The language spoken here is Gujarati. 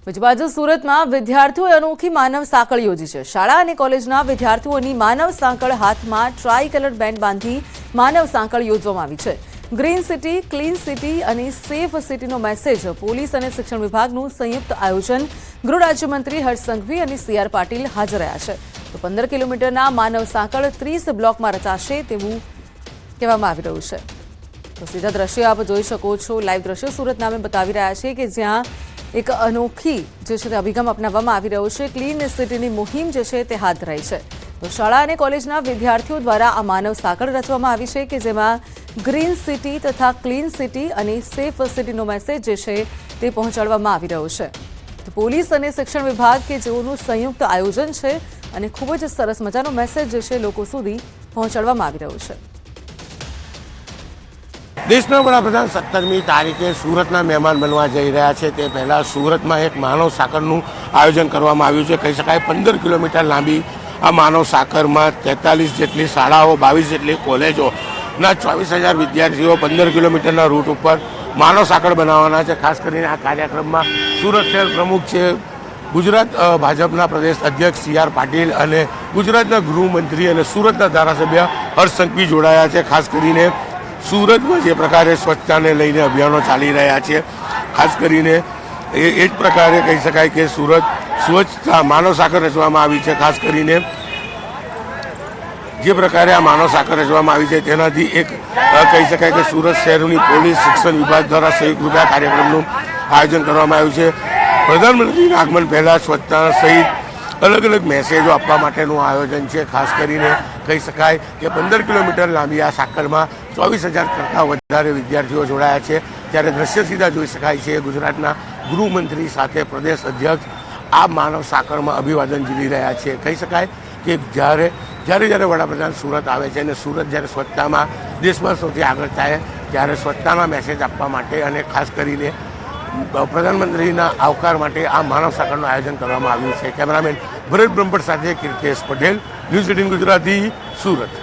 બીજી બાજુ સુરતમાં વિદ્યાર્થીઓએ અનોખી માનવ સાંકળ યોજી છે। શાળા અને કોલેજના વિદ્યાર્થીઓની માનવ સાંકળ હાથમાં ટ્રાય કલર બેન્ડ બાંધી માનવ સાંકળ યોજવામાં આવી છે। ગ્રીન સિટી, ક્લીન સિટી અને સેફ સિટીનો મેસેજ પોલીસ અને શિક્ષણ વિભાગનું સંયુક્ત આયોજન ગૃહ રાજ્યમંત્રી હર્ષ સંઘવી અને CR પાટીલ હાજર રહ્યા છે। તો 15 કિલોમીટરના માનવ સાંકળ 30 બ્લોકમાં રચાશે તેવું કહેવામાં આવી રહ્યું છે। તો સીધા દ્રશ્યો આપ જોઈ શકો છો। લાઈવ દ્રશ્યો સુરતના અમે બતાવી રહ્યા છીએ કે જ્યાં એક અનોખી જે છે તે અભિગમ અપનાવવામાં આવી રહ્યો છે। ક્લીન સિટીની મુહિમ જે છે તે હાથ ધરાઈ છે। તો શાળા અને કોલેજના વિદ્યાર્થીઓ દ્વારા આ માનવ સાંકળ રચવામાં આવી છે કે જેમાં ગ્રીન સિટી તથા ક્લીન સિટી અને સેફ સિટીનો મેસેજ જે છે તે પહોંચાડવામાં આવી રહ્યો છે। તો પોલીસ અને શિક્ષણ વિભાગ કે જેઓનું સંયુક્ત આયોજન છે અને ખૂબ જ સરસ મજાનો મેસેજ જે છે લોકો સુધી પહોંચાડવામાં આવી રહ્યો છે। દેશના વડાપ્રધાન 17મી તારીખે સુરતના મહેમાન બનવા જઈ રહ્યા છે। તે પહેલાં સુરતમાં એક માનવ સાંકળનું આયોજન કરવામાં આવ્યું છે। કહી શકાય 15 કિલોમીટર લાંબી આ માનવ સાંકળમાં 43 જેટલી શાળાઓ, 22 જેટલી કોલેજોના 24,000 વિદ્યાર્થીઓ 15 કિલોમીટરના રૂટ ઉપર માનવ સાંકળ બનાવવાના છે। ખાસ કરીને આ કાર્યક્રમમાં સુરત શહેર પ્રમુખ છે, ગુજરાત ભાજપના પ્રદેશ અધ્યક્ષ CR પાટીલ અને ગુજરાતના ગૃહમંત્રી અને સુરતના ધારાસભ્ય હર્ષ સંઘવી જોડાયા છે। ખાસ કરીને સુરતમાં જે પ્રકારે સ્વચ્છતાને લઈને અભિયાનો ચાલી રહ્યા છે, ખાસ કરીને એ જ પ્રકારે કહી શકાય કે સુરત સ્વચ્છતા માનવ સાંકળ રચવામાં આવી છે। ખાસ કરીને જે પ્રકારે આ માનવ સાંકળ રચવામાં આવી છે તેનાથી એક કહી શકાય કે સુરત શહેરની પોલીસ શિક્ષણ વિભાગ દ્વારા સંયુક્ત રૂપે આ કાર્યક્રમનું આયોજન કરવામાં આવ્યું છે। પ્રધાનમંત્રીના આગમન પહેલાં સ્વચ્છતા સહિત અલગ અલગ મેસેજો આપવા માટેનું આયોજન છે। ખાસ કરીને કહી શકાય કે 15 કિલોમીટર લાંબી આ સાંકળમાં 24,000 કરતાં વધારે વિદ્યાર્થીઓ જોડાયા છે। ત્યારે દ્રશ્ય સીધા જોઈ શકાય છે ગુજરાતના ગૃહમંત્રી સાથે પ્રદેશ અધ્યક્ષ આ માનવ સાંકળમાં અભિવાદન ઝીલી રહ્યા છે। કહી શકાય કે જ્યારે વડાપ્રધાન સુરત આવે છે અને સુરત જ્યારે સ્વચ્છતામાં દેશમાં સૌથી આગળ થાય ત્યારે સ્વચ્છતાના મેસેજ આપવા માટે અને ખાસ કરીને પ્રધાનમંત્રીના આવકાર માટે આ માનવ સાંકળનું આયોજન કરવામાં આવ્યું છે। કેમેરામેન ભરત બ્રહ્મભટ્ટ સાથે કીર્તેશ પટેલ, ન્યૂઝ 18 ગુજરાતી, સુરત।